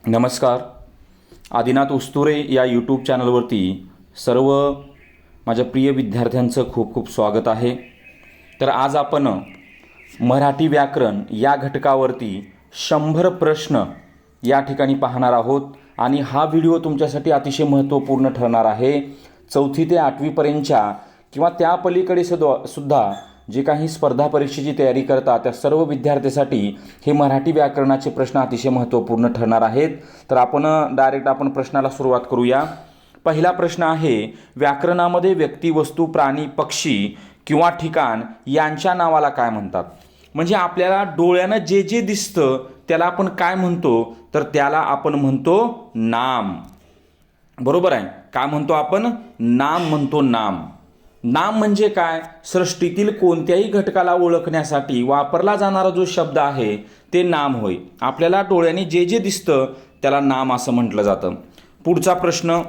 नमस्कार. आदिनाथ उस्तुरे या यूट्यूब चॅनलवरती सर्व माझ्या प्रिय विद्यार्थ्यांचं खूप खूप स्वागत आहे. तर आज आपण मराठी व्याकरण या घटकावरती 100 प्रश्न या ठिकाणी पाहणार आहोत आणि हा व्हिडिओ तुमच्यासाठी अतिशय महत्त्वपूर्ण ठरणार आहे. 4थी ते 8वी पर्यंतच्या किंवा त्या पलीकडे सुद्धा जे काही स्पर्धा परीक्षेची तयारी करतात त्या सर्व विद्यार्थ्यांसाठी हे मराठी व्याकरणाचे प्रश्न अतिशय महत्त्वपूर्ण ठरणार आहेत. तर आपण प्रश्नाला सुरुवात करूया. पहिला प्रश्न आहे, व्याकरणामध्ये व्यक्ती, वस्तू, प्राणी, पक्षी किंवा ठिकाण यांच्या नावाला काय म्हणतात? म्हणजे आपल्याला डोळ्यानं जे जे दिसतं त्याला आपण काय म्हणतो? तर त्याला आपण म्हणतो नाम. बरोबर आहे. काय म्हणतो आपण? नाम म्हणतो. नाम म्हणजे काय? सृष्टीतील कोणत्याही घटकाला ओळखण्यासाठी वापरला जाणारा जो शब्द आहे ते नाम होय. आपल्याला डोळ्याने जे जे दिसतं त्याला नाम असं म्हटलं जातं. पुढचा प्रश्न,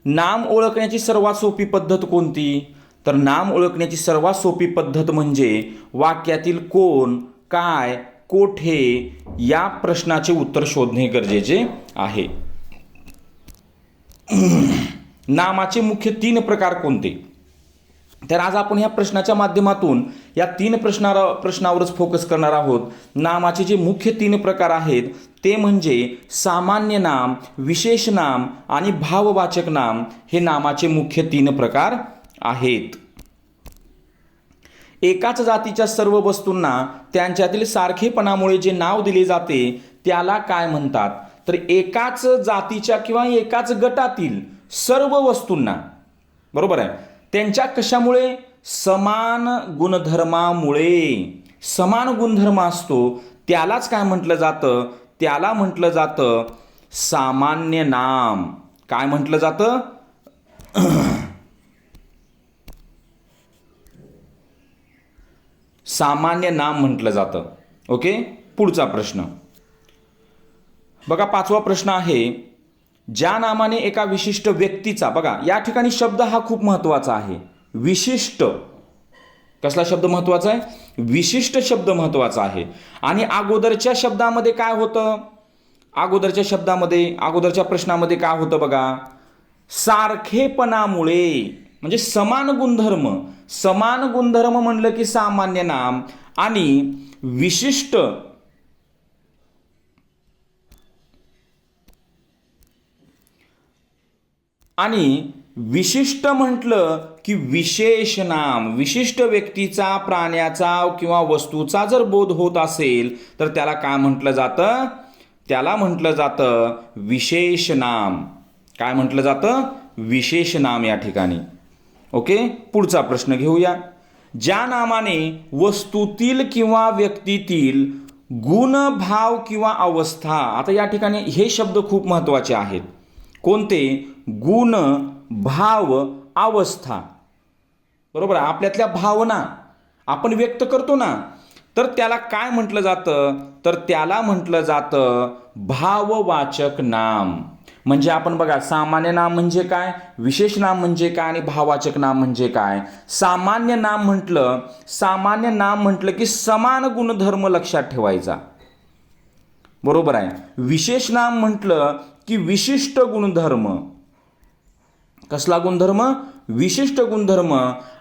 नाम ओळखण्याची सर्वात सोपी पद्धत कोणती? तर नाम ओळखण्याची सर्वात सोपी पद्धत म्हणजे वाक्यातील कोण, काय, कोठे या प्रश्नाचे उत्तर शोधणे गरजेचे आहे. नामाचे मुख्य 3 प्रकार कोणते? तर आज आपण ह्या प्रश्नाच्या माध्यमातून या 3 प्रश्नावरच फोकस करणार आहोत. नामाचे जे मुख्य 3 प्रकार आहेत ते म्हणजे सामान्य नाम, विशेष नाम आणि भाववाचक नाम. हे नामाचे मुख्य 3 प्रकार आहेत. एकाच जातीच्या सर्व वस्तूंना त्यांच्यातील सारखेपणामुळे जे नाव दिले जाते त्याला काय म्हणतात? तर एकाच जातीच्या किंवा एकाच गटातील सर्व वस्तूंना, बरोबर आहे, त्यांच्या कशामुळे? समान गुणधर्मामुळे. समान गुणधर्म असतो त्यालाच काय म्हटलं जातं? त्याला म्हटलं जातं सामान्य नाम. काय म्हटलं जातं? सामान्य नाम म्हटलं जातं. ओके. पुढचा प्रश्न बघा. 5वा प्रश्न आहे, ज्या नामाने एका विशिष्ट व्यक्तीचा, बघा या ठिकाणी शब्द हा खूप महत्त्वाचा आहे. विशिष्ट. कसला शब्द महत्त्वाचा आहे? विशिष्ट शब्द महत्त्वाचा आहे. आणि अगोदरच्या शब्दामध्ये काय होतं? अगोदरच्या प्रश्नामध्ये काय होतं बघा? सारखेपणामुळे, म्हणजे समान गुणधर्म. समान गुणधर्म म्हणलं की सामान्य नाम, आणि विशिष्ट म्हटलं की विशेष नाम. विशिष्ट व्यक्तीचा, प्राण्याचा किंवा वस्तूचा जर बोध होत असेल तर त्याला काय म्हटलं जातं? त्याला म्हटलं जातं विशेष नाम. काय म्हटलं जातं? विशेष नाम या ठिकाणी. ओके. पुढचा प्रश्न घेऊया. ज्या नामाने वस्तूतील किंवा व्यक्तीतील गुण, भाव किंवा अवस्था. आता या ठिकाणी हे शब्द खूप महत्त्वाचे आहेत. कोणते? गुण, भाव, अवस्था. बरोबर. आपल्यातल्या भावना आपण व्यक्त करतो ना, तर त्याला काय म्हटलं जातं? तर त्याला म्हटलं जातं भाववाचक नाम. म्हणजे आपण बघा, सामान्य नाम म्हणजे काय, विशेष नाम म्हणजे काय आणि भाववाचक नाम म्हणजे काय. सामान्य नाम म्हटलं की समान गुणधर्म लक्षात ठेवायचा. बरोबर आहे. विशेष नाम म्हटलं की विशिष्ट गुणधर्म. कसला गुणधर्म? विशिष्ट गुणधर्म.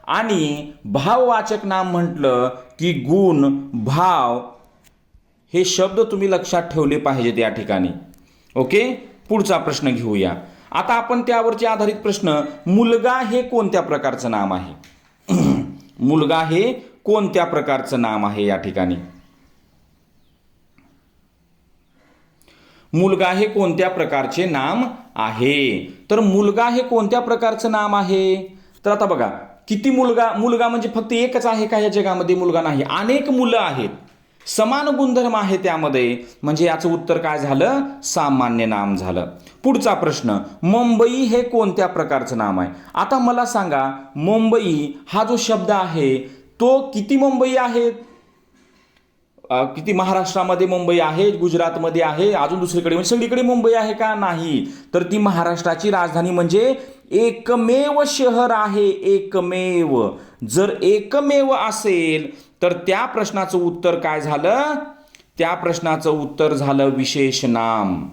आणि भाववाचक नाम म्हटलं की गुण, भाव. हे शब्द तुम्ही लक्षात ठेवले पाहिजेत या ठिकाणी. ओके. पुढचा प्रश्न घेऊया. आता आपण त्यावरचे आधारित प्रश्न, मुलगा हे कोणत्या प्रकारचं नाम आहे? मुलगा हे कोणत्या प्रकारचं नाम आहे या ठिकाणी? मुलगा हे कोणत्या प्रकारचे नाम आहे? तर मुलगा हे कोणत्या प्रकारचं नाम आहे? तर आता बघा, किती मुलगा म्हणजे फक्त एकच आहे का या जगामध्ये? मुलगा नाही, अनेक मुलं आहेत, समान गुणधर्म आहे त्यामध्ये. म्हणजे याचं उत्तर काय झालं? सामान्य नाम झालं. पुढचा प्रश्न, मुंबई हे कोणत्या प्रकारचं नाम आहे? आता मला सांगा, मुंबई हा जो शब्द आहे तो किती मुंबई आहेत? किती? महाराष्ट्रामध्ये मुंबई आहे, गुजरातमध्ये आहे, अजून दुसरीकडे, म्हणजे सगळीकडे मुंबई आहे का? नाही. तर ती महाराष्ट्राची राजधानी म्हणजे एकमेव शहर आहे. एकमेव. जर एकमेव असेल तर त्या प्रश्नाचं उत्तर काय झालं? त्या प्रश्नाचं उत्तर झालं विशेष नाम.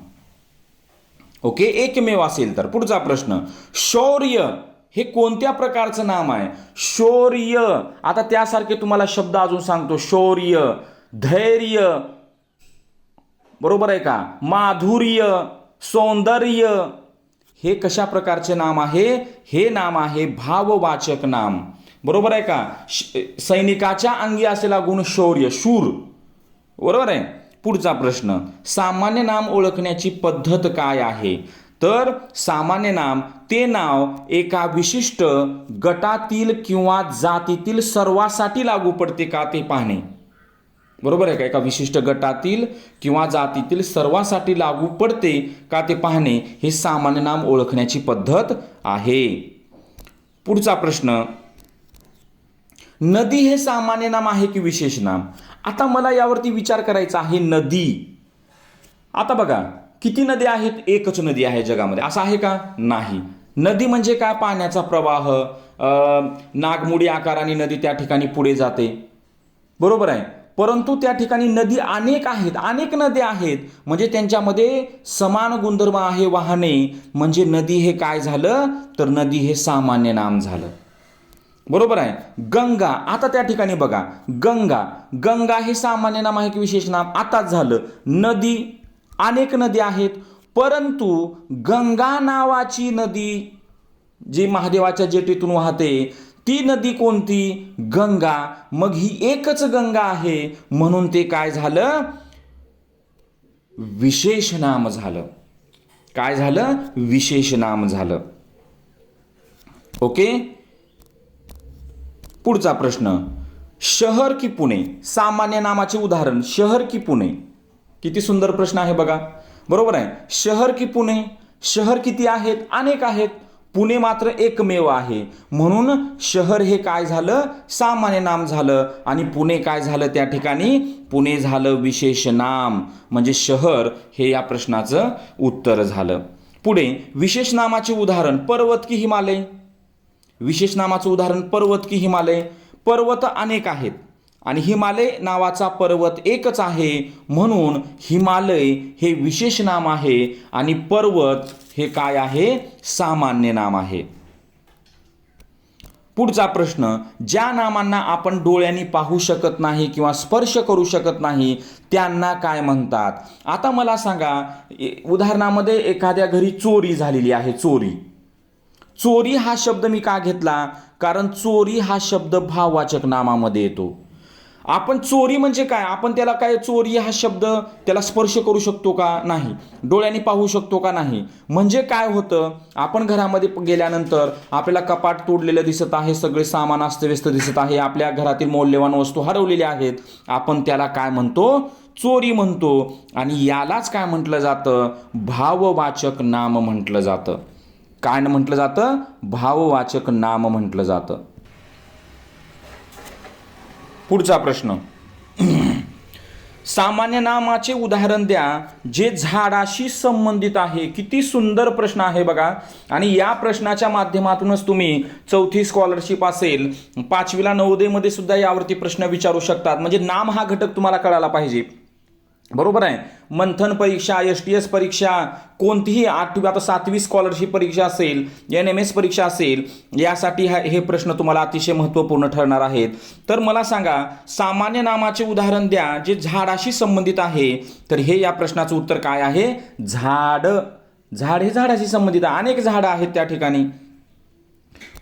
ओके, एकमेव असेल तर. पुढचा प्रश्न, शौर्य हे कोणत्या प्रकारचं नाम आहे? शौर्य, आता त्यासारखे तुम्हाला शब्द अजून सांगतो. शौर्य, धैर्य, बरोबर आहे का, माधुर्य, सौंदर्य, हे कशा प्रकारचे नाम आहे? हे नाम आहे भाववाचक नाम. बरोबर आहे का. सैनिकाच्या अंगी असलेला गुण शौर्य, शूर, बरोबर आहे. पुढचा प्रश्न, सामान्य नाम ओळखण्याची पद्धत काय आहे? तर सामान्य नाम ते नाव एका विशिष्ट गटातील किंवा जातीतील सर्वांसाठी लागू पडते का ते पाहणे. बरोबर आहे का. एका विशिष्ट गटातील किंवा जातीतील सर्वांसाठी लागू पडते का ते पाहणे हे सामान्य नाम ओळखण्याची पद्धत आहे. पुढचा प्रश्न, नदी हे सामान्य नाम आहे की विशेष नाम? आता मला यावरती विचार करायचा आहे. नदी, आता बघा किती नद्या आहेत? एकच नदी आहे जगामध्ये, असं आहे का? नाही. नदी म्हणजे काय? पाण्याचा प्रवाह, नागमोडी आकाराने नदी त्या ठिकाणी पुढे जाते, बरोबर आहे. परंतु त्या ठिकाणी नदी अनेक आहेत, अनेक नद्या आहेत, म्हणजे त्यांच्यामध्ये समान गुणधर्म आहे वाहने, म्हणजे नदी हे काय झालं? तर नदी हे सामान्य नाम झालं, बरोबर आहे. गंगा, आता त्या ठिकाणी बघा, गंगा, गंगा हे सामान्य नाम आहे की विशेष नाम? आताच झालं. नदी, अनेक नद्या आहेत, परंतु गंगा नावाची नदी जी महादेवाच्या जेटीतून वाहते ती नदी कोणती? गंगा. मग ही एकच गंगा आहे, म्हणून ते काय झालं? विशेष नाम झालं. काय झालं? विशेष नाम झालं. ओके. पुढचा प्रश्न, शहर की पुणे, सामान्य नामाचे उदाहरण. शहर की पुणे, किती सुंदर प्रश्न आहे बघा, बरोबर आहे. शहर की पुणे, शहर किती आहेत? अनेक आहेत. पुणे मात्र एकमेव आहे, म्हणून शहर हे काय झालं? सामान्य नाम झालं. आणि पुणे काय झालं त्या ठिकाणी? पुणे झालं विशेष नाम, म्हणजे शहर हे या प्रश्नाचं उत्तर झालं. पुढे, विशेष नामाचे उदाहरण. पर्वत की हिमालय, विशेष नामाचं उदाहरण पर्वत की हिमालय. पर्वत अनेक आहेत आणि हिमालय नावाचा पर्वत एकच आहे, म्हणून हिमालय हे विशेष नाम आहे आणि पर्वत हे काय आहे? सामान्य नाम आहे. पुढचा प्रश्न, ज्या नामांना आपण डोळ्यांनी पाहू शकत नाही किंवा स्पर्श करू शकत नाही त्यांना काय म्हणतात? आता मला सांगा, उदाहरणामध्ये एखाद्या घरी चोरी झालेली आहे. चोरी, चोरी हा शब्द मी का घेतला? कारण चोरी हा शब्द भाववाचक नामामध्ये येतो. आपण चोरी म्हणजे काय? आपण त्याला काय, चोरी हा शब्द त्याला स्पर्श करू शकतो का? नाही. डोळ्यांनी पाहू शकतो का? नाही. म्हणजे काय होतं? आपण घरामध्ये गेल्यानंतर आपल्याला कपाट तोडलेलं दिसत आहे, सगळे सामान अस्तव्यस्त दिसत आहे, आपल्या घरातील मौल्यवान वस्तू हरवलेल्या आहेत, आपण त्याला काय म्हणतो? चोरी म्हणतो. आणि यालाच काय म्हटलं जातं? भाववाचक नाम म्हटलं जातं. काय म्हटलं जातं? भाववाचक नाम म्हटलं जातं. पुढचा प्रश्न, सामान्य नामाचे उदाहरण द्या जे झाडाशी संबंधित आहे. किती सुंदर प्रश्न आहे बघा. आणि या प्रश्नाच्या माध्यमातूनच तुम्ही चौथी स्कॉलरशिप असेल, 5वीला नवोदयमध्ये सुद्धा यावरती प्रश्न विचारू शकतात. म्हणजे नाम हा घटक तुम्हाला कळाला पाहिजे, बरोबर आहे. मंथन परीक्षा, STS परीक्षा, कोणतीही 8वी आता 7वी स्कॉलरशिप परीक्षा असेल, NMS परीक्षा असेल, यासाठी हे प्रश्न तुम्हाला अतिशय महत्त्वपूर्ण ठरणार आहेत. तर मला सांगा, सामान्य नामाचे उदाहरण द्या जे झाडाशी संबंधित आहे. तर हे या प्रश्नाचं उत्तर काय आहे? झाड. झाड हे झाडाशी संबंधित आहे, अनेक झाडं आहेत त्या ठिकाणी.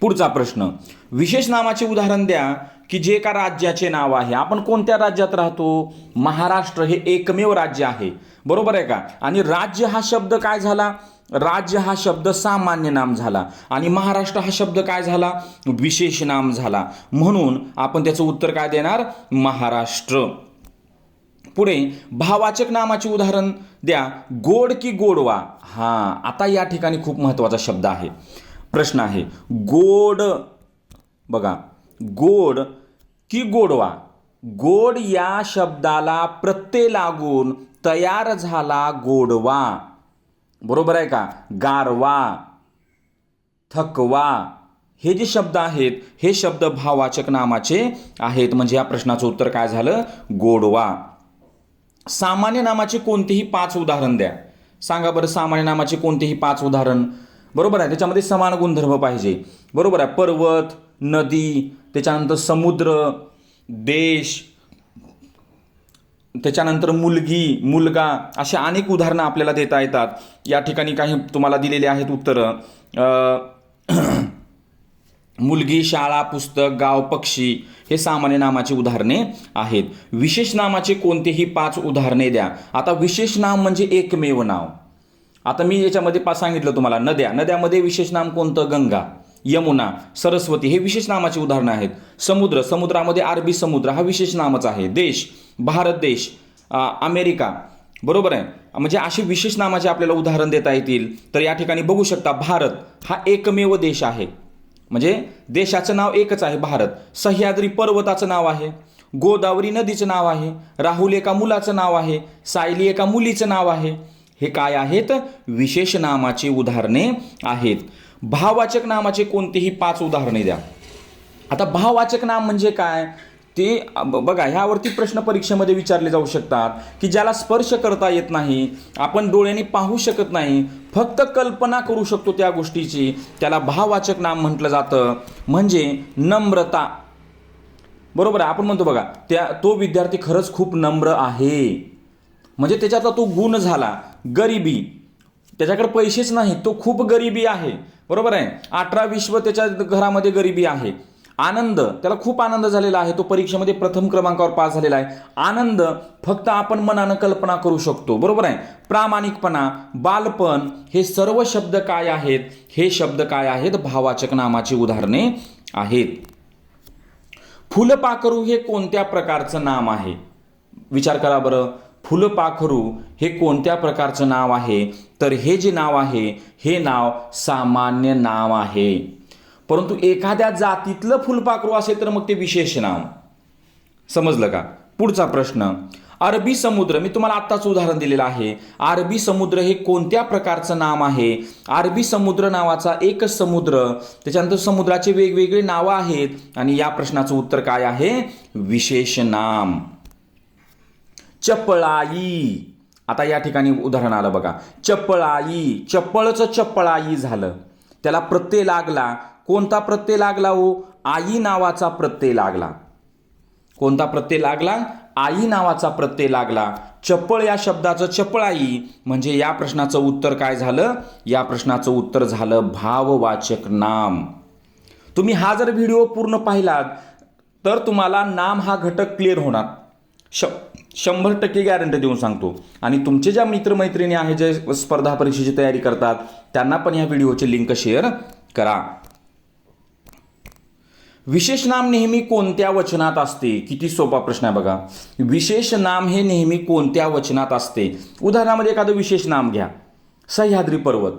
पुढचा प्रश्न, विशेष नामाचे उदाहरण द्या की जे एका राज्याचे नाव आहे. आपण कोणत्या राज्यात राहतो? महाराष्ट्र हे एकमेव राज्य आहे, बरोबर आहे का. आणि राज्य हा शब्द काय झाला? राज्य हा शब्द सामान्य नाम झाला आणि महाराष्ट्र हा शब्द काय झाला? विशेष नाम झाला. म्हणून आपण त्याचं उत्तर काय देणार? महाराष्ट्र. पुढे, भाववाचक नामाचे उदाहरण द्या. गोड की गोडवा. आता या ठिकाणी खूप महत्त्वाचा शब्द आहे. प्रश्न आहे, गोड, बघा, गोड की गोडवा. गोड या शब्दाला प्रत्यय लागून तयार झाला गोडवा, बरोबर आहे का. गारवा, थकवा हे जे शब्द आहेत हे शब्द भाववाचक नामाचे आहेत. म्हणजे या प्रश्नाचं उत्तर काय झालं? गोडवा. सामान्य नामाचे कोणतेही 5 उदाहरण द्या. सांगा बरं, सामान्य नामाचे कोणतेही 5 उदाहरण. बरोबर आहे, त्याच्यामध्ये समान गुणधर्म पाहिजे. बरोबर आहे, पर्वत, नदी, त्याच्यानंतर समुद्र, देश, त्याच्यानंतर मुलगी, मुलगा, अशा अनेक उदाहरणं आपल्याला देता येतात. या ठिकाणी काही तुम्हाला दिलेले आहेत उत्तरं. मुलगी, शाळा, पुस्तक, गाव, पक्षी हे सामान्य नामाची उदाहरणे आहेत. विशेष नामाचे कोणतेही 5 उदाहरणे द्या. आता विशेष नाम म्हणजे एकमेव नाव. आता मी याच्यामध्ये सांगितलं तुम्हाला, नद्यामध्ये विशेष नाम कोणतं? गंगा, यमुना, सरस्वती हे विशेष नामाची उदाहरणं आहेत. समुद्रामध्ये अरबी समुद्र हा विशेष नामच आहे. देश, भारत देश, अमेरिका, बरोबर आहे. म्हणजे असे विशेष नामाचे आपल्याला उदाहरण देता येतील. तर या ठिकाणी बघू शकता, भारत हा एकमेव देश आहे, म्हणजे देशाचं नाव एकच आहे भारत. सह्याद्री पर्वताचं नाव आहे, गोदावरी नदीचं नाव आहे, राहुल एका मुलाचं नाव आहे, सायली एका मुलीचं नाव आहे. हे काय आहेत? विशेष नामाची उदाहरणे आहेत. भाववाचक नामाचे कोणतेही 5 उदाहरणे द्या. आता भाववाचक नाम म्हणजे काय ते बघा, ह्यावरती प्रश्न परीक्षेमध्ये विचारले जाऊ शकतात की ज्याला स्पर्श करता येत नाही, आपण डोळ्यांनी पाहू शकत नाही, फक्त कल्पना करू शकतो त्या गोष्टीची, त्याला भाववाचक नाम म्हटलं जातं. म्हणजे नम्रता, बरोबर आहे. आपण म्हणतो बघा, तो विद्यार्थी खरंच खूप नम्र आहे, म्हणजे त्याच्यातला तो गुण झाला. गरिबी, त्याच्याकडे पैसेच नाही, तो खूप गरिबी आहे, बरोबर आहे. 18-20 त्याच्या घरामध्ये गरिबी आहे. आनंद, त्याला खूप आनंद झालेला आहे, तो परीक्षेमध्ये प्रथम क्रमांकावर पास झालेला आहे. आनंद फक्त आपण मनानं कल्पना करू शकतो, बरोबर आहे. प्रामाणिकपणा, बालपण हे सर्व शब्द काय आहेत? हे शब्द काय आहेत? भाववाचक नामाची उदाहरणे आहेत. फुलपाखरू हे कोणत्या प्रकारचं नाम आहे? विचार करा बरं, फुलपाखरू हे कोणत्या प्रकारचं नाव आहे? तर हे जे नाव आहे, हे नाव सामान्य नाव आहे. परंतु एखाद्या जातीतलं फुलपाखरू असेल तर मग ते विशेष नाव. समजलं का? पुढचा प्रश्न, अरबी समुद्र, मी तुम्हाला आत्ताच उदाहरण दिलेलं आहे. अरबी समुद्र हे कोणत्या प्रकारचं नाम आहे? अरबी समुद्र नावाचा एकच समुद्र, त्याच्यानंतर समुद्राचे वेगवेगळे नावं आहेत आणि या प्रश्नाचं उत्तर काय आहे? विशेष नाम. चपळाई, आता या ठिकाणी उदाहरण आलं बघा, चपळाई, चप्पळचं चपळाई झालं, त्याला प्रत्यय लागला. कोणता प्रत्यय लागला हो? आई नावाचा प्रत्यय लागला. कोणता प्रत्यय लागला? आई नावाचा प्रत्यय लागला. चप्पळ या शब्दाचं चपळाई, म्हणजे या प्रश्नाचं उत्तर काय झालं? या प्रश्नाचं उत्तर झालं भाववाचक नाम. तुम्ही हा जर व्हिडिओ पूर्ण पाहिलात तर तुम्हाला नाम हा घटक क्लिअर होणार. 100% गॅरंटी देऊन सांगतो. आणि तुमचे ज्या मित्रमैत्रिणी आहेत जे स्पर्धा परीक्षेची तयारी करतात त्यांना पण या व्हिडिओची लिंक शेअर करा. विशेष नाम नेहमी कोणत्या वचनात असते? किती सोपा प्रश्न आहे बघा. विशेष नाम हे नेहमी कोणत्या वचनात असते? उदाहरणामध्ये एखादं विशेष नाम घ्या, सह्याद्री पर्वत,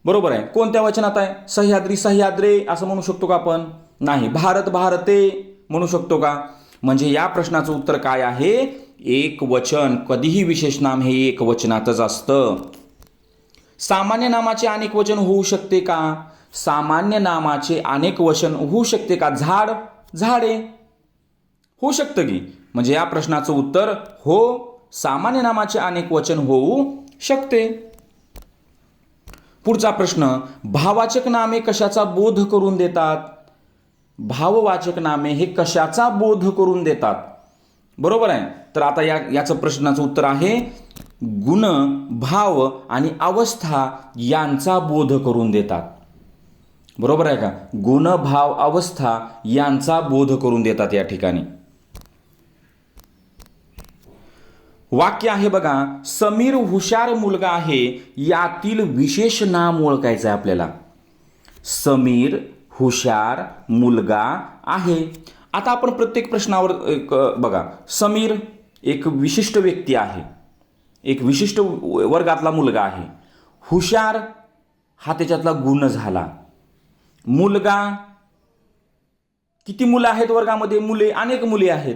बरोबर आहे. कोणत्या वचनात आहे? सह्याद्री, सह्याद्रे असं म्हणू शकतो का आपण? नाही. भारत, भारते म्हणू शकतो का? म्हणजे या प्रश्नाचं उत्तर काय आहे? एक वचन. कधीही विशेष नाम हे एक वचनातच असतं. सामान्य नामाचे अनेक वचन होऊ शकते का? सामान्य नामाचे अनेक वचन होऊ शकते का? झाड, झाडे होऊ शकतं की? म्हणजे या प्रश्नाचं उत्तर हो, सामान्य नामाचे अनेक वचन होऊ शकते. पुढचा प्रश्न, भाववाचक नामे कशाचा बोध करून देतात? भाववाचक नामे हे कशाचा बोध करून देतात? बरोबर आहे. तर आता याचं प्रश्नाचं उत्तर आहे गुण, भाव आणि अवस्था यांचा बोध करून देतात. बरोबर आहे का? गुण, भाव, अवस्था यांचा बोध करून देतात या ठिकाणी. वाक्य आहे बघा, समीर हुशार मुलगा आहे, यातील विशेष नाम ओळखायचं आहे आपल्याला. समीर हुशार मुलगा आहे. आता आपण प्रत्येक प्रश्नावर बघा, समीर एक विशिष्ट व्यक्ती आहे, एक विशिष्ट वर्गातला मुलगा आहे. हुशार हा त्याच्यातला गुण झाला. मुलगा, किती मुलं आहेत वर्गामध्ये? मुले, अनेक मुले आहेत,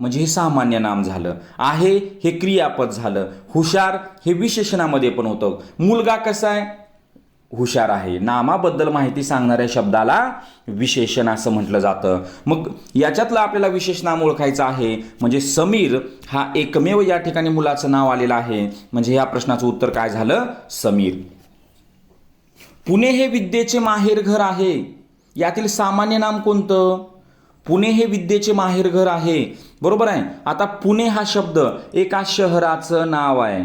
म्हणजे हे सामान्य नाम झालं. आहे हे क्रियापद झालं. हुशार हे विशेषणामध्ये पण होतं. मुलगा कसा आहे? हुशार आहे. नामाबद्दल माहिती सांगणाऱ्या शब्दाला विशेषण असं म्हटलं जातं. मग याच्यातलं आपल्याला विशेष नाम ओळखायचं आहे. म्हणजे समीर हा एकमेव या ठिकाणी मुलाचं नाव आलेलं आहे. म्हणजे या प्रश्नाचं उत्तर काय झालं? समीर. पुणे हे विद्येचे माहेरघर आहे. यातील सामान्य नाम कोणतं? पुणे हे विद्येचे माहेरघर आहे. बरोबर आहे. आता पुणे हा शब्द एका शहराचं नाव आहे.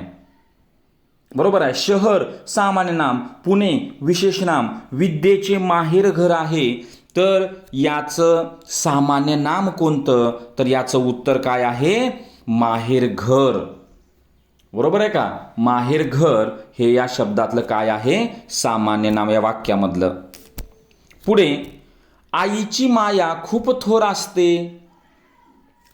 बरोबर आहे. शहर सामान्य नाम, पुणे विशेष नाम, विद्येचे माहेरघर आहे. तर याचं सामान्य नाम कोणतं? तर याचं उत्तर काय आहे? माहेरघर. बरोबर आहे का? माहेरघर हे या शब्दातलं काय आहे? सामान्य नाम, या वाक्यामधलं. पुढे, आईची माया खूप थोर असते.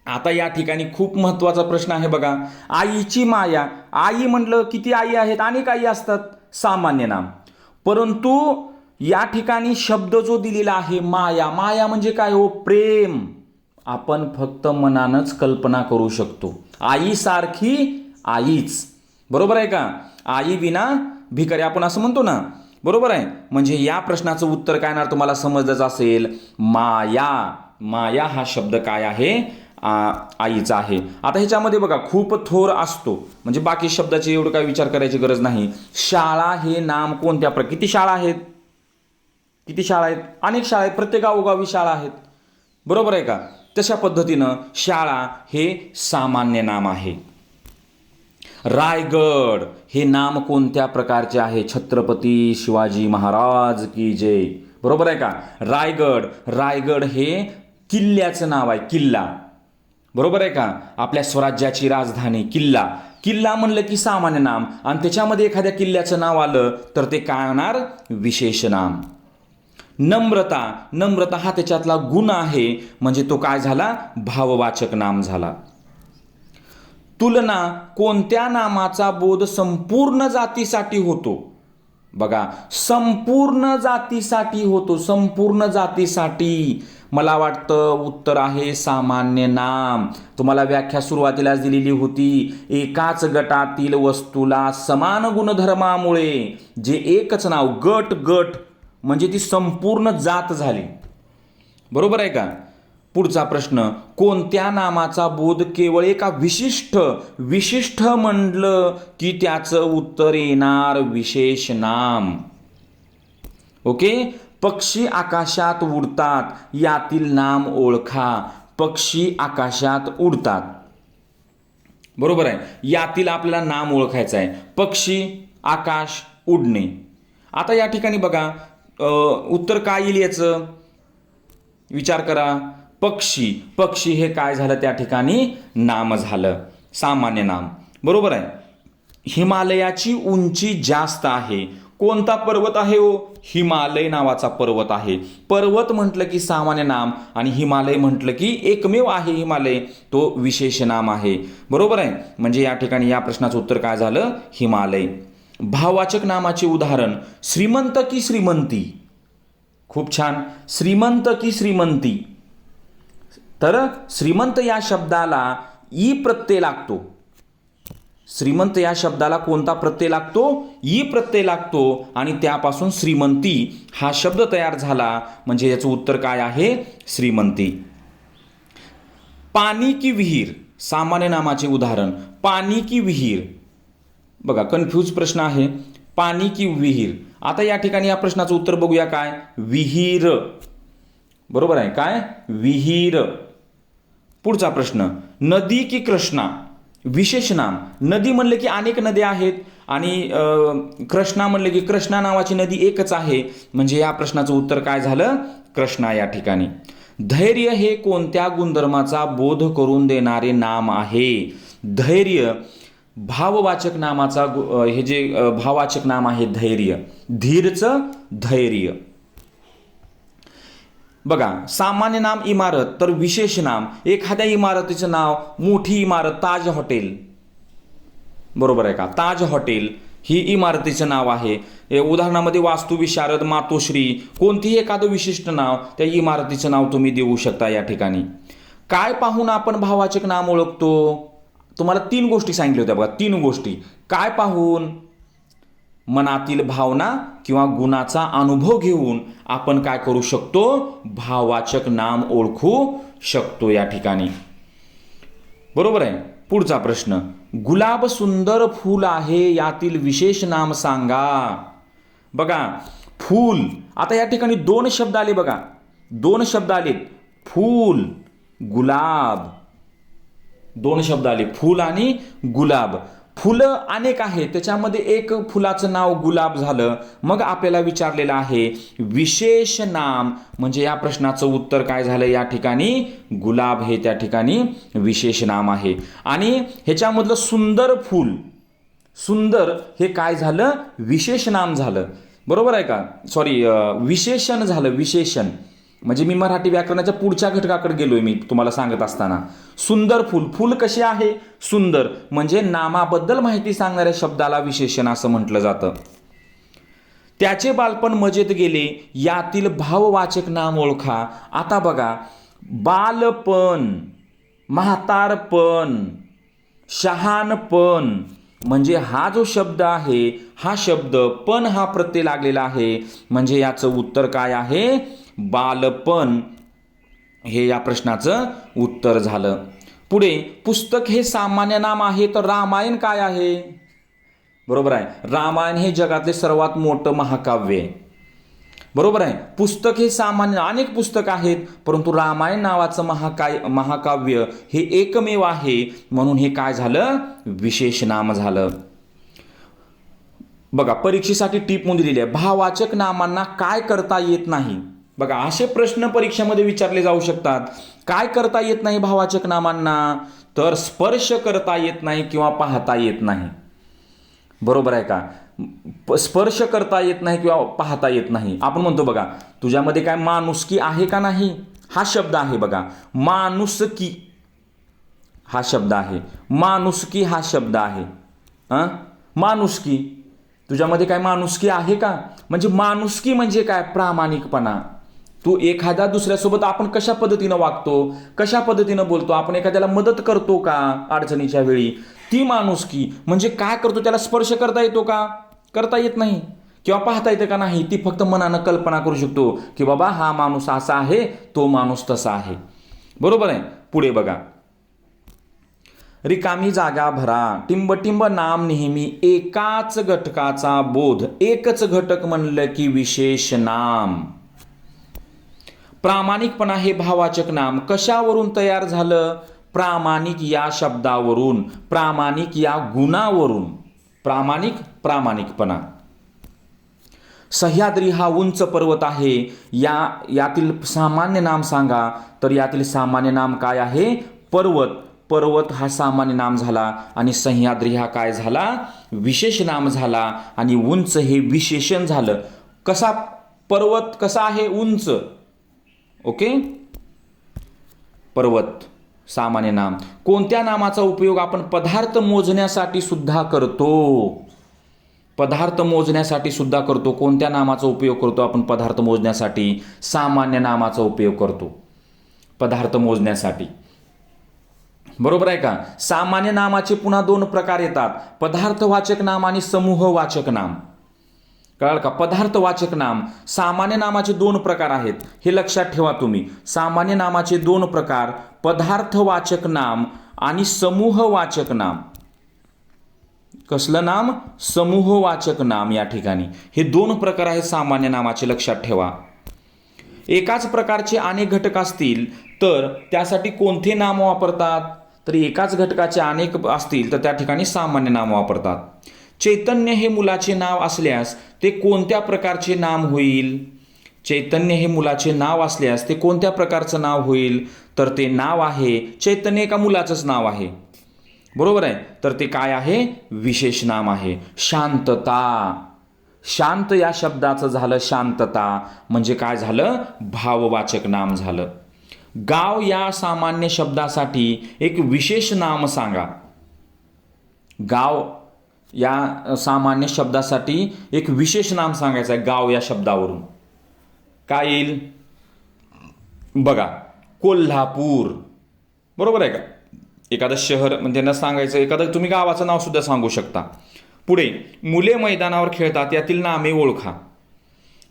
आता या ठिकाणी खूप महत्वाचा प्रश्न आहे बघा. आईची माया, आई म्हटलं किती आई आहेत? अनेक आई असतात, सामान्य नाम. परंतु या ठिकाणी शब्द जो दिलेला आहे माया, माया म्हणजे काय हो? प्रेम. आपण फक्त मनानंच कल्पना करू शकतो. आईसारखी आईच. बरोबर आहे का? आई विना भिकारी आपण असं म्हणतो ना. बरोबर आहे. म्हणजे या प्रश्नाचं उत्तर काय येणार तुम्हाला समजलंच असेल. माया. माया हा शब्द काय आहे? आईचा आहे. आता ह्याच्यामध्ये बघा खूप थोर असतो म्हणजे बाकी शब्दाचे एवढं काय विचार करायची गरज नाही. शाळा हे नाम कोणत्या किती शाळा आहेत? किती शाळा आहेत? अनेक शाळा आहेत. प्रत्येक गावोगावी शाळा आहेत. बरोबर आहे का? तशा पद्धतीनं शाळा हे सामान्य नाम आहे. रायगड हे नाम कोणत्या प्रकारचे आहे? छत्रपती शिवाजी महाराज की जय. बरोबर आहे का? रायगड. रायगड हे किल्ल्याचं नाव आहे. किल्ला. बरोबर आहे का? आपल्या स्वराज्याची राजधानी किल्ला. किल्ला म्हणलं की सामान्य नाम आणि त्याच्यामध्ये एखाद्या किल्ल्याचं नाव आलं तर ते काय होणार? विशेष नाम. नम्रता. नम्रता हा त्याच्यातला गुण आहे म्हणजे तो काय झाला? भाववाचक नाम झाला. तुलना. कोणत्या नामाचा बोध संपूर्ण जातीसाठी होतो? बघा, संपूर्ण जातीसाठी होतो. संपूर्ण जातीसाठी. मला वाटतं उत्तर आहे सामान्य नाम. तुम्हाला व्याख्या सुरुवातीलाच दिलेली होती. एकाच गटातील वस्तूला समान गुणधर्मामुळे जे एकच नाव, गट गट म्हणजे ती संपूर्ण जात झाली. बरोबर आहे का? पुढचा प्रश्न, कोणत्या नामाचा बोध केवळ एका विशिष्ट म्हणलं की त्याचं उत्तर येणार विशेष नाम. ओके. पक्षी आकाशात उडतात यातील नाम ओळखा. पक्षी आकाशात उडतात. बरोबर आहे. यातील आपल्याला नाम ओळखायचं आहे. पक्षी, आकाश, उडणे. आता या ठिकाणी बघा उत्तर काय येईल याचं विचार करा. पक्षी. पक्षी हे काय झालं त्या ठिकाणी? नाम झालं, सामान्य नाम. बरोबर आहे. हिमालयाची उंची जास्त आहे. कोणता पर्वत आहे हो? हिमालय नावाचा पर्वत आहे. पर्वत म्हटलं की सामान्य नाम आणि हिमालय म्हटलं की एकमेव आहे हिमालय, तो विशेष नाम आहे. बरोबर आहे. म्हणजे या ठिकाणी या प्रश्नाचं उत्तर काय झालं? हिमालय. भाववाचक नामाचे उदाहरण, श्रीमंत की श्रीमंती. खूप छान. श्रीमंत की श्रीमंती. तर श्रीमंत या शब्दाला ई प्रत्यय लागतो. श्रीमंत या शब्दाला कोणता प्रत्यय लागतो? ई प्रत्यय लागतो आणि त्यापासून श्रीमंती हा शब्द तयार झाला. म्हणजे याचं उत्तर काय आहे? श्रीमंती. पाणी की विहीर. सामान्य नामाचे उदाहरण, पाणी की विहीर. बघा कन्फ्यूज प्रश्न आहे. पाणी की विहीर. आता या ठिकाणी या प्रश्नाचं उत्तर बघूया काय? विहीर. बरोबर आहे. काय? विहीर. पुढचा प्रश्न, नदी की कृष्णा. विशेष नाम. नदी म्हणले की अनेक नद्या आहेत आणि कृष्णा म्हणले की कृष्णा नावाची नदी एकच आहे. म्हणजे या प्रश्नाचं उत्तर काय झालं? कृष्णा या ठिकाणी. धैर्य हे कोणत्या गुणधर्माचा बोध करून देणारे नाम आहे? धैर्य भाववाचक नामाचा हे जे भाववाचक नाम आहे धैर्य. धीरचं धैर्य. बघा सामान्य नाम इमारत, तर विशेष नाम एखाद्या इमारतीचं नाव, मोठी इमारत ताज हॉटेल. बरोबर आहे का? ताज हॉटेल ही इमारतीचं नाव आहे. उदाहरणामध्ये वास्तुविशारद, मातोश्री, कोणतीही एखादं विशिष्ट नाव त्या इमारतीचं नाव तुम्ही देऊ शकता या ठिकाणी. काय पाहून आपण भाववाचक नाम ओळखतो? तुम्हाला 3 गोष्टी सांगितल्या होत्या बघा. 3 गोष्टी. काय पाहून? मनातील भावना किंवा गुणाचा अनुभव घेऊन आपण काय करू शकतो, भाववाचक नाम ओळखू शकतो या ठिकाणी. बरोबर आहे. पुढचा प्रश्न, गुलाब सुंदर फूल आहे, यातील विशेष नाम सांगा. बघा, फूल, आता या ठिकाणी दोन शब्द आले बघा, दोन शब्द आलेत, फूल, गुलाब, दोन शब्द आले, फूल आणि गुलाब. फुलं अनेक आहेत, त्याच्यामध्ये एक फुलाचं नाव गुलाब झालं. मग आपल्याला विचारलेलं आहे विशेष नाम, म्हणजे या प्रश्नाचं उत्तर काय झालं या ठिकाणी, गुलाब हे त्या ठिकाणी विशेष नाम आहे. आणि ह्याच्यामधलं सुंदर फूल, सुंदर हे काय झालं, विशेष नाम झालं. बरोबर आहे का, सॉरी विशेषण झालं, विशेषण. म्हणजे मी मराठी व्याकरणाच्या पुढच्या घटकाकडे गेलोय मी तुम्हाला सांगत असताना. सुंदर फूल, फूल कसे आहे, सुंदर, म्हणजे नामाबद्दल माहिती सांगणाऱ्या शब्दाला विशेषण असं म्हटलं जातं. त्याचे बालपण मजेत गेले, यातील भाववाचक नाम ओळखा. आता बघा, बालपण, म्हातारपण, शहाणपण, म्हणजे हा जो शब्द आहे, हा शब्द पण हा प्रत्यय लागलेला आहे, म्हणजे याचं उत्तर काय आहे, बालपण हे या प्रश्नाचं उत्तर झालं. पुढे, पुस्तक हे सामान्य नाम आहे, तर रामायण काय आहे. बरोबर आहे, रामायण हे जगातले सर्वात मोठं महाकाव्य आहे. बरोबर आहे, पुस्तक हे सामान्य, अनेक पुस्तक आहेत, परंतु रामायण नावाचं महाकाव्य हे एकमेव आहे, म्हणून हे काय झालं, विशेष नाम झालं. बघा, परीक्षेसाठी टीप म्हणून दिलेली आहे, भाववाचक नामांना काय करता येत नाही. बघा, असे प्रश्न परीक्षेमध्ये विचारले जाऊ शकतात. काय करता येत नाही भाववाचक नामांना, तर स्पर्श करता येत नाही किंवा पाहता येत नाही. बरोबर आहे का, स्पर्श करता येत नाही किंवा पाहता येत नाही. आपण म्हणतो बघा, तुझ्यामध्ये काय माणुसकी आहे का नाही, हा शब्द आहे बघा, माणुसकी हा शब्द आहे, माणुसकी हा शब्द आहे. माणुसकी, तुझ्यामध्ये काय माणुसकी आहे का, म्हणजे माणुसकी म्हणजे काय, प्रामाणिकपणा. तू एखाद्या दुसऱ्यासोबत आपण कशा पद्धतीनं वागतो, कशा पद्धतीनं बोलतो, आपण एखाद्याला मदत करतो का अडचणीच्या वेळी, ती माणुसकी. म्हणजे काय करतो, त्याला स्पर्श करता येतो का, करता येत नाही, किंवा पाहता येतं का नाही, ती फक्त मनानं कल्पना करू शकतो की बाबा हा माणूस असा आहे, तो माणूस तसा आहे. बरोबर आहे. पुढे बघा, रिकामी जागा भरा, टिंबटिंब नाम नेहमी एकाच घटकाचा बोध, एकच घटक म्हणलं की विशेष नाम. प्रामाणिकपणा हे भाववाचक नाम कशावरून तयार झालं, प्रामाणिक या शब्दावरून, प्रामाणिक या गुणावरून. प्रामाणिक, प्रामाणिकपणा. सह्याद्री हा उंच पर्वत आहे, यातील सामान्य नाम सांगा, तर यातील सामान्य नाम काय आहे, पर्वत. पर्वत हा सामान्य नाम झाला आणि सह्याद्री हा काय झाला, विशेष नाम झाला, आणि उंच हे विशेषण झालं. कसा पर्वत, कसा आहे, उंच. ओके, पर्वत सामान्य नाम. कोणत्या नामाचा उपयोग आपण पदार्थ मोजण्यासाठी सुद्धा करतो, पदार्थ मोजण्यासाठी सुद्धा करतो. कोणत्या नामाचा उपयोग करतो आपण पदार्थ मोजण्यासाठी, सामान्य नामाचा उपयोग करतो पदार्थ मोजण्यासाठी. बरोबर आहे का. सामान्य नामाचे पुन्हा दोन प्रकार येतात, पदार्थवाचक नाम आणि समूहवाचक नाम. कळाल का, पदार्थवाचक नाम, सामान्य नामाचे दोन प्रकार आहेत, हे लक्षात ठेवा तुम्ही. सामान्य नामाचे दोन प्रकार, पदार्थवाचक नाम आणि समूहवाचक नाम. कसलं नाम, समूहवाचक नाम. या ठिकाणी हे दोन प्रकार आहेत सामान्य नामाचे, लक्षात ठेवा. एकाच प्रकारचे अनेक घटक असतील तर त्यासाठी कोणते नाम वापरतात, तर एकाच घटकाचे अनेक असतील तर त्या ठिकाणी सामान्य नाम वापरतात. चैतन्य हे मुलाचे नाव असल्यास ते कोणत्या प्रकारचे नाम होईल, चैतन्य हे मुलाचे नाव असल्यास ते कोणत्या प्रकारचं नाव होईल, तर ते नाव आहे, चैतन्य एका मुलाचंच नाव आहे. बरोबर आहे, तर ते काय आहे, विशेष नाम आहे. शांतता, शांत या शब्दाचं झालं शांतता, म्हणजे काय झालं, भाववाचक नाम झालं. गाव या सामान्य शब्दासाठी एक विशेष नाम सांगा. गाव या सामान्य शब्दासाठी एक विशेष नाम सांगायचं आहे. गाव या शब्दावरून काय येईल बघा, कोल्हापूर. बरोबर आहे का. एखादं शहर म्हणजे त्यांना सांगायचं, एखादं तुम्ही गावाचं नाव सुद्धा सांगू शकता. पुढे मुले मैदानावर खेळतात यातील नामे ओळखा.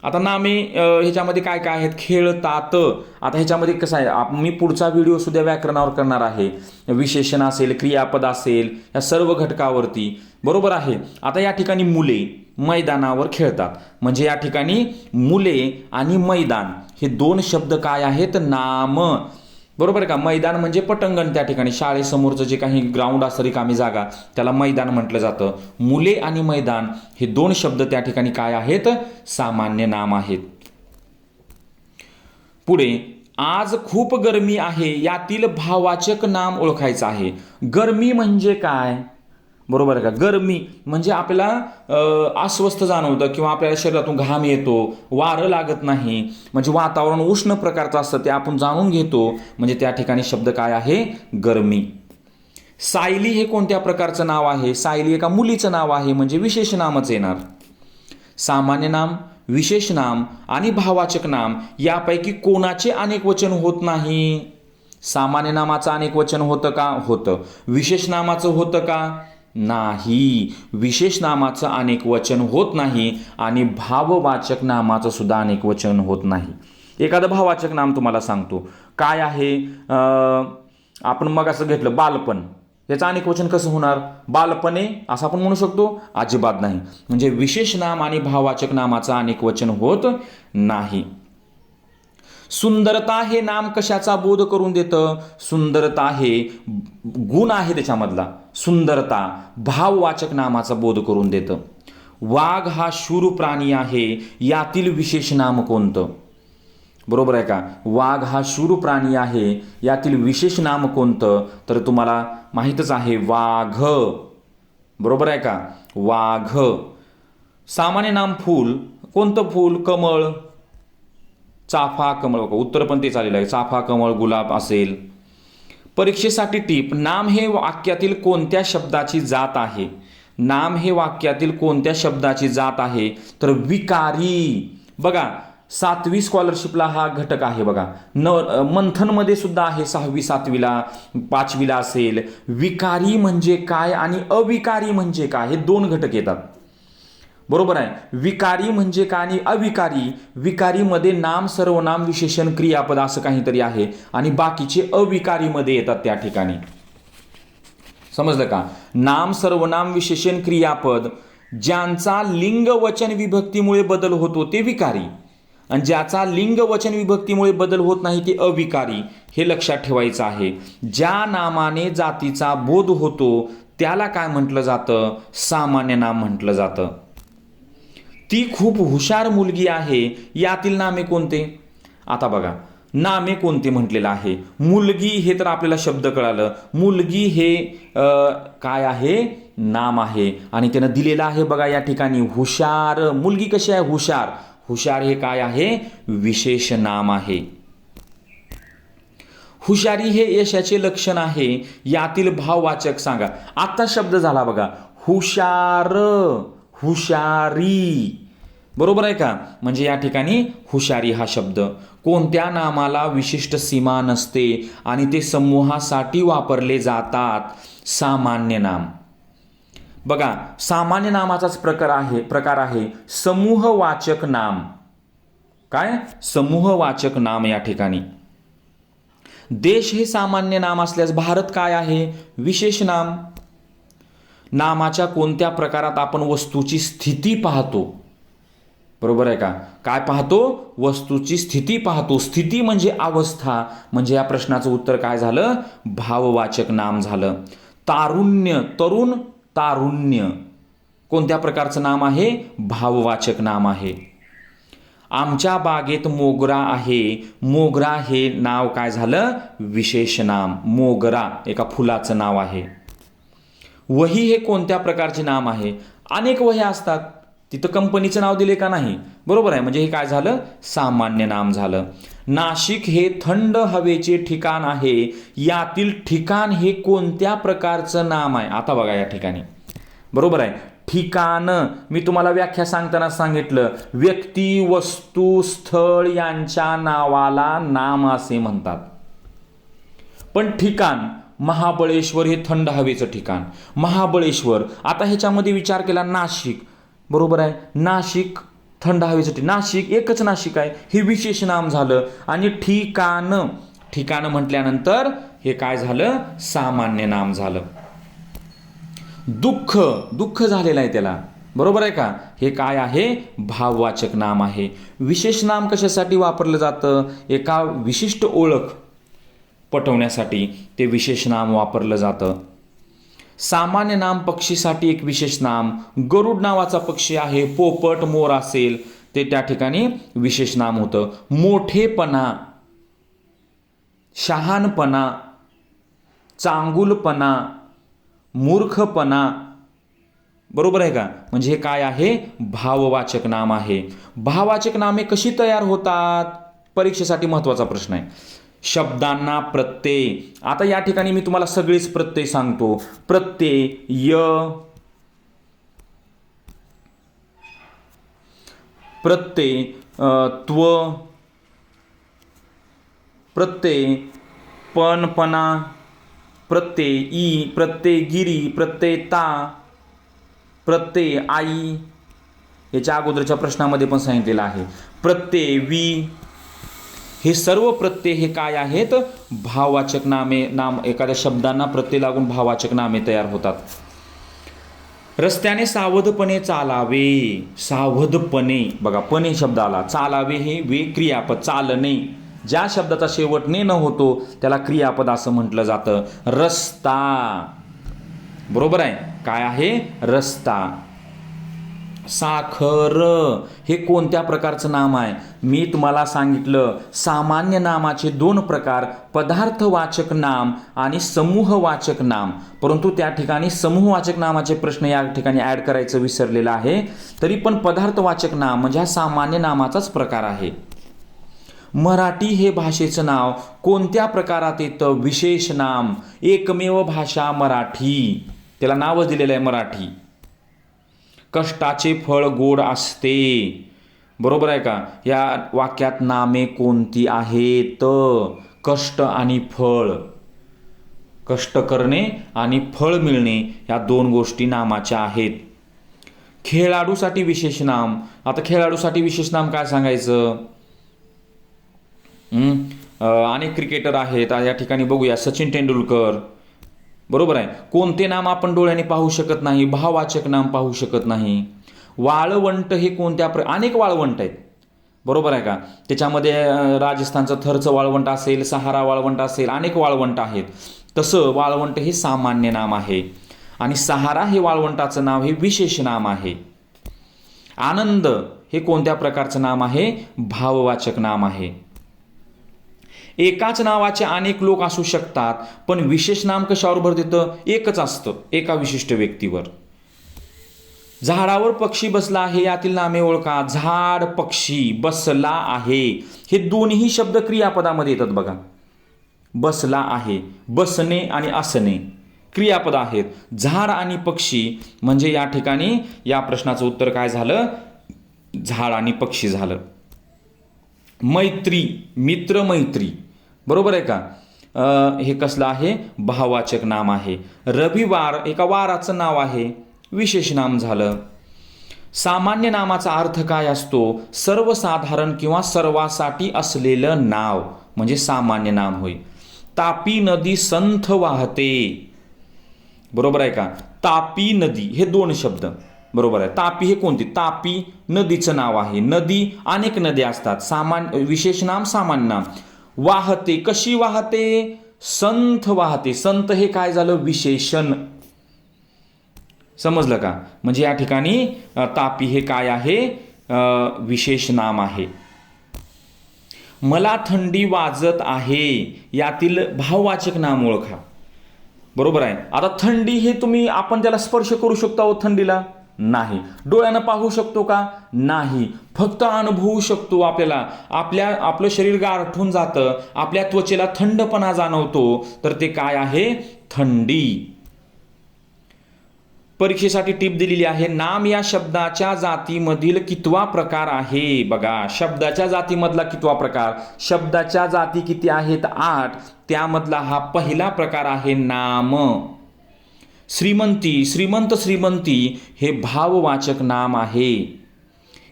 आता नामे ह्याच्यामध्ये काय काय आहेत? खेळतात. आता ह्याच्यामध्ये कसं आहे, मी पुढचा व्हिडिओ सुद्धा व्याकरणावर करणार आहे. विशेषण असेल, क्रियापद असेल, या सर्व घटकावरती. बरोबर आहे. आता या ठिकाणी मुले मैदानावर खेळतात म्हणजे या ठिकाणी मुले आणि मैदान हे दोन शब्द काय आहेत? नाम. बरोबर आहे का? मैदान म्हणजे पटंगण, त्या ठिकाणी शाळेसमोरचं जे काही ग्राउंड असतं, रिकामी जागा, त्याला मैदान म्हटलं जातं. मुले आणि मैदान हे दोन शब्द त्या ठिकाणी काय आहेत? सामान्य नाम आहेत. पुढे आज खूप गरमी आहे यातील भाववाचक नाम ओळखायचं आहे. गरमी म्हणजे काय? बरोबर आहे का? गरमी म्हणजे आपल्याला अस्वस्थ जाणवतं किंवा आपल्याला शरीरातून घाम येतो, वारं लागत नाही, म्हणजे वातावरण उष्ण प्रकारचं असतं, ते आपण जाणून घेतो. म्हणजे त्या ठिकाणी शब्द काय आहे? गरमी. सायली हे कोणत्या प्रकारचं नाव आहे? सायली एका मुलीचं नाव आहे म्हणजे विशेष नामच येणार. सामान्य नाम, विशेष नाम आणि भाववाचक नाम यापैकी कोणाचे अनेक वचन होत नाही? सामान्य नामाचं अनेक वचन होतं का? होतं. विशेष नामाचं होतं का? नाही. विशेष नामाचं अनेक वचन होत नाही आणि भाववाचक नामाचं सुद्धा अनेक वचन होत नाही. एखादं भाववाचक नाम तुम्हाला सांगतो काय आहे. आपण मग असं घेतलं बालपण, याचं अनेक वचन कसं होणार? बालपणे असं आपण म्हणू शकतो? अजिबात नाही. म्हणजे विशेष नाम आणि भाववाचक नामाचं अनेक वचन होत नाही. सुंदरता हे नाम कशाचा बोध करून देतं? सुंदरता हे गुण आहे त्याच्यामधला. सुंदरता भाववाचक नामाचा बोध करून देतं. वाघ हा शूर प्राणी आहे यातील विशेष नाम कोणतं? बरोबर आहे का? वाघ हा शूर प्राणी आहे यातील विशेष नाम कोणतं? तर तुम्हाला माहीतच आहे, वाघ. बरोबर आहे का? वाघ. सामान्य नाम फूल, कोणतं फूल? कमळ, चाफा, कमळ. उत्तर पण ते चालेलं आहे. चाफा, कमळ, गुलाब असेल. परीक्षेसाठी टीप. नाम हे वाक्यातील कोणत्या शब्दाची जात आहे? नाम हे वाक्यातील कोणत्या शब्दाची जात आहे? तर विकारी. बघा 7वी स्कॉलरशिपला हा घटक आहे बघा. मंथनमध्ये सुद्धा आहे, 6वी 7वीला 5वीला असेल. विकारी म्हणजे काय आणि अविकारी म्हणजे काय, हे दोन घटक येतात. बरोबर आहे. विकारी म्हणजे काय आणि अविकारी? विकारीमध्ये नाम, सर्वनाम, विशेषण, क्रियापद असं काहीतरी आहे आणि बाकीचे अविकारीमध्ये येतात त्या ठिकाणी. समजलं का? नाम, सर्वनाम, विशेषण, क्रियापद ज्यांचा लिंग वचन विभक्तीमुळे बदल होतो ते विकारी आणि ज्याचा लिंग वचन विभक्तीमुळे बदल होत नाही ते अविकारी. हे लक्षात ठेवायचं आहे. ज्या नामाने जातीचा बोध होतो त्याला काय म्हटलं जातं? सामान्य नाम म्हटलं जातं. ती खूप हुशार मुलगी आहे यातील नामे कोणते? आता बघा नामे कोणते म्हटलेलं आहे. मुलगी हे तर आपल्याला शब्द कळालं. मुलगी हे काय आहे? नाम आहे आणि त्यानं दिलेलं आहे बघा या ठिकाणी हुशार. मुलगी कशी आहे? हुशार. हुशार हे काय आहे? विशेष नाम आहे. हुशारी हे यशाचे लक्षण आहे यातील भाववाचक सांगा. आता शब्द झाला बघा हुशार, हुशारी. बरोबर आहे का? म्हणजे या ठिकाणी हुशारी हा शब्द. कोणत्या नामाला विशिष्ट सीमा नसते आणि ते समूहासाठी वापरले जातात? सामान्य नाम. बघा सामान्य नामाचाच प्रकार आहे समूहवाचक नाम. काय? समूहवाचक नाम या ठिकाणी. देश हे सामान्य नाम असल्यास भारत काय आहे? विशेष नाम. नामाच्या कोणत्या प्रकारात आपण वस्तूची स्थिती पाहतो? बरोबर आहे का? काय पाहतो? वस्तूची स्थिती पाहतो. स्थिती म्हणजे अवस्था. म्हणजे या प्रश्नाचं उत्तर काय झालं? भाववाचक नाम झालं. तारुण्य, तरुण, तारुण्य कोणत्या प्रकारचं नाम आहे? भाववाचक नाम आहे. आमच्या बागेत मोगरा आहे. मोगरा हे नाव काय झालं? विशेष नाम. मोगरा एका फुलाचं नाव आहे. वही हे कोणत्या प्रकारचे नाम आहे? अनेक वह्या असतात, तिथं कंपनीचं नाव दिले का नाही? बरोबर आहे. म्हणजे हे काय झालं? सामान्य नाम झालं. नाशिक हे थंड हवेचे ठिकाण आहे यातील ठिकाण हे कोणत्या प्रकारचं नाम आहे? आता बघा या ठिकाणी बरोबर आहे. ठिकाण मी तुम्हाला व्याख्या सांगताना सांगितलं, व्यक्ती, वस्तू, स्थळ यांच्या नावाला नाम असे म्हणतात. पण ठिकाण महाबळेश्वर हे थंड हवेचं ठिकाण. महाबळेश्वर, आता ह्याच्यामध्ये विचार केला नाशिक, बरोबर आहे, नाशिक थंड हवेचं ठिकाण, नाशिक एकच नाशिक आहे, हे विशेष नाम झालं. आणि ठिकाण, ठिकाण म्हटल्यानंतर हे काय झालं, सामान्य नाम झालं. दुःख, दुःख झालेलं आहे त्याला, बरोबर आहे का, हे काय आहे, भाववाचक नाम आहे. विशेष नाम कशासाठी वापरलं जातं, एका विशिष्ट ओळख पटवण्यासाठी ते विशेष नाम वापरलं जातं. सामान्य नाम पक्षीसाठी एक विशेष नाम, गरुड नावाचा पक्षी आहे, पोपट मोर असेल ते त्या ठिकाणी विशेष नाम होतं. मोठेपणा, शहाणपणा, चांगुलपणा, मूर्खपणा, बरोबर आहे का, म्हणजे हे काय आहे, भाववाचक नाम आहे. भाववाचक नामे कशी तयार होतात, परीक्षेसाठी महत्त्वाचा प्रश्न आहे. शब्दांना प्रत्यय, आता या ठिकाणी मी तुम्हाला सगळेच प्रत्यय सांगतो. प्रत्यय य, प्रत्यय त्व, प्रत्यय पणपणा, प्रत्यय ई, प्रत्यय गिरी, प्रत्यय ता, प्रत्यय आई, याच्या अगोदरच्या प्रश्नामध्ये पण सांगितलेलं आहे. प्रत्यय वी, हे सर्व प्रत्यय हे काय आहेत, भाववाचक नामे, नाम एखाद्या शब्दांना प्रत्यय लागून भाववाचक नामे तयार होतात. रस्त्याने सावधपणे चालावे, सावधपणे, बघा पणे शब्द आला, चालावे हे वे क्रियापद, चालणे, ज्या शब्दाचा शेवट ने न होतो त्याला क्रियापद असं म्हटलं जातं. रस्ता, बरोबर आहे, काय आहे, रस्ता. साखर, हे कोणत्या प्रकारचं नाम आहे, मी तुम्हाला सांगितलं सामान्य नामाचे दोन प्रकार, पदार्थवाचक नाम आणि समूहवाचक नाम. परंतु त्या ठिकाणी समूहवाचक नामाचे प्रश्न या ठिकाणी ऍड करायचं विसरलेलं आहे. तरी पण पदार्थवाचक नाम म्हणजे हा सामान्य नामाचाच प्रकार आहे. मराठी हे भाषेचं नाव कोणत्या प्रकारात येतं, विशेष नाम, एकमेव भाषा मराठी, त्याला नावच दिलेलं आहे मराठी. कष्टाचे फळ गोड असते, बरोबर आहे का, या वाक्यात नामे कोणती आहेत, कष्ट आणि फळ, कष्ट करणे आणि फळ मिळणे या दोन गोष्टी नामाच्या आहेत. खेळाडूसाठी विशेष नाम, आता खेळाडूसाठी विशेष नाम काय सांगायचं, अनेक क्रिकेटर आहेत या ठिकाणी बघूया, सचिन तेंडुलकर, बरोबर आहे. कोणते नाम आपण डोळ्याने पाहू शकत नाही, भाववाचक नाम पाहू शकत नाही. वाळवंट हे कोणत्या अनेक वाळवंट आहेत, बरोबर आहे का, त्याच्यामध्ये राजस्थानचं थरचं वाळवंट असेल, सहारा वाळवंट असेल, अनेक वाळवंट आहेत. तसं वाळवंट हे सामान्य नाम आहे आणि सहारा हे वाळवंटाचं नाव हे विशेष नाम आहे. आनंद हे कोणत्या प्रकारचं नाम आहे, भाववाचक नाम आहे. एकाच नावाचे अनेक लोक असू शकतात, पण विशेष नाम कशावर भर देतं, एकच असतं, एका विशिष्ट व्यक्तीवर. झाडावर पक्षी बसला आहे यातील नामे ओळखा. झाड, पक्षी, बसला आहे हे दोन्ही शब्द क्रियापदामध्ये येतात बघा. बसला आहे, बसणे आणि असणे क्रियापद आहेत. झाड आणि पक्षी म्हणजे या ठिकाणी या प्रश्नाचं उत्तर काय झालं, झाड आणि पक्षी झालं. मैत्री, मित्र, मैत्री, बरोबर आहे का, हे कसलं आहे, भाववाचक नाम आहे. रविवार एका वाराचं नाव आहे, विशेष नाम झालं. सामान्य नामाचा अर्थ काय असतो, सर्वसाधारण किंवा सर्वासाठी असलेलं नाव म्हणजे सामान्य नाम होय. तापी नदी संथ वाहते, बरोबर आहे का, तापी नदी हे दोन शब्द, बरोबर आहे. तापी हे कोणती, तापी नदीचं नाव आहे. नदी अनेक नद्या असतात, सामान्य विशेष नाम, सामान्य नाम. वाहते, कशी वाहते, संथ वाहते, संत हे काय झालं, विशेषण, समजलं का, म्हणजे या ठिकाणी तापी हे काय आहे, विशेष नाम आहे. मला थंडी वाजत आहे यातील भाववाचक नाम ओळखा, बरोबर आहे. आता थंडी हे तुम्ही, आपण त्याला स्पर्श करू शकतो थंडीला, नाही. डोळ्यानं पाहू शकतो का, नाही. फक्त अनुभवू शकतो, आपलं शरीर गारठून जातं, आपल्या त्वचेला थंडपणा जाणवतो, तर ते काय आहे, थंडी. परीक्षेसाठी टिप दिलेली आहे. नाम या शब्दाच्या जातीमधील कितवा प्रकार आहे? बघा, शब्दाच्या जातीमधला कितवा प्रकार? शब्दाच्या जाती किती आहेत? 8. त्यामधला हा पहिला प्रकार आहे नाम. श्रीमंती, श्रीमंत, श्रीमंती हे भाववाचक नाम आहे.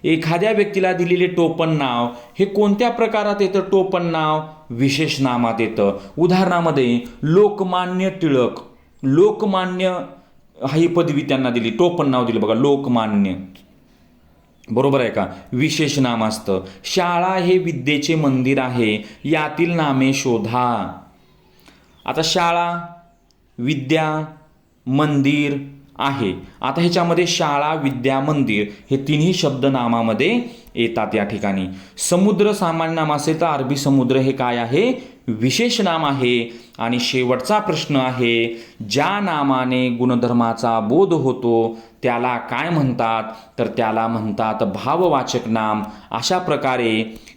एखाद्या व्यक्तीला दिलेले टोपण नाव हे कोणत्या प्रकारात येतं? टोपण नाव विशेष नामात येतं. उदाहरणामध्ये लोकमान्य टिळक, लोकमान्य ही पदवी त्यांना दिली, टोपण नाव दिलं बघा, लोकमान्य. बरोबर आहे का? विशेष नाम असतं. शाळा हे विद्येचे मंदिर आहे, यातील नामे शोधा. आता शाळा, विद्या, मंदिर आहे. आता ह्याच्यामध्ये शाळा, विद्या, मंदिर हे तिन्ही शब्द नामामध्ये येतात या ठिकाणी. समुद्र सामान्य नाम असेल तर अरबी समुद्र हे काय आहे? विशेष नाम आहे. आणि शेवटचा प्रश्न आहे, ज्या नामाने गुणधर्माचा बोध होतो त्याला काय म्हणतात? तर त्याला म्हणतात भाववाचक नाम. अशा प्रकारे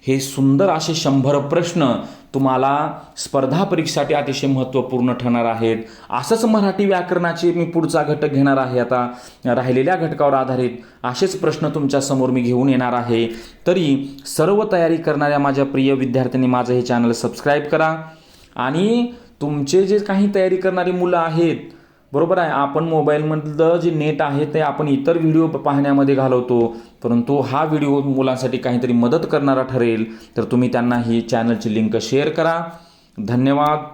हे सुंदर असे 100 प्रश्न तुम्हाला स्पर्धा परीक्षेसाठी अतिशय महत्त्वपूर्ण ठरणार आहेत. असंच मराठी व्याकरणाचे मी पुढचा घटक घेणार आहे. आता राहिलेल्या घटकावर आधारित असेच प्रश्न तुमच्या समोर मी घेऊन येणार आहे. तरी सर्व तयारी करणाऱ्या माझ्या प्रिय विद्यार्थ्यांनी माझं हे चॅनल सबस्क्राईब करा. आणि तुमचे जे काही तयारी करणारी मुलं आहेत, बरोबर आहे, आपण मोबाईलमधलं जे नेट आहे ते आपण इतर व्हिडिओ पाहण्यामध्ये घालवतो, परंतु हा व्हिडिओ मुलांसाठी काहीतरी मदत करणारा ठरेल तर तुम्ही त्यांना ही चॅनलची लिंक शेअर करा. धन्यवाद.